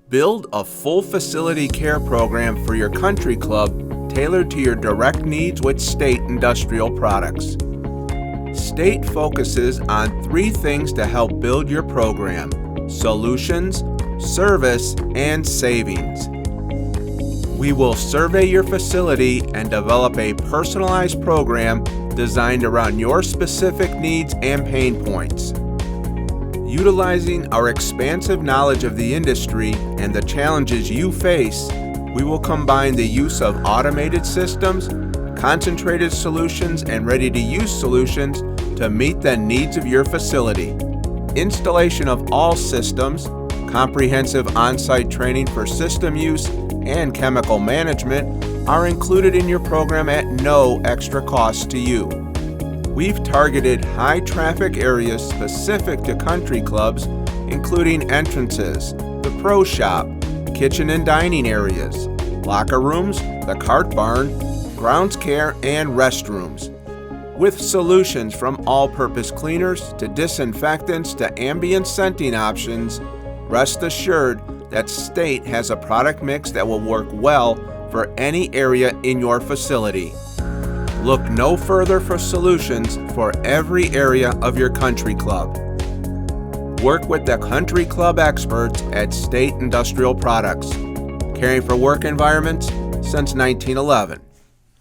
Build a full facility care program for your country club tailored to your direct needs with State Industrial Products. State focuses on 3 things to help build your program: solutions, service, and savings. We will survey your facility and develop a personalized program designed around your specific needs and pain points. Utilizing our expansive knowledge of the industry and the challenges you face, we will combine the use of automated systems, concentrated solutions, and ready-to-use solutions to meet the needs of your facility. Installation of all systems, comprehensive on-site training for system use, and chemical management are included in your program at no extra cost to you. We've targeted high-traffic areas specific to country clubs, including entrances, the pro shop, kitchen and dining areas, locker rooms, the cart barn, grounds care, and restrooms. With solutions from all-purpose cleaners to disinfectants to ambient scenting options, rest assured that State has a product mix that will work well for any area in your facility. Look no further for solutions for every area of your country club. Work with the country club experts at State Industrial Products, caring for work environments since 1911.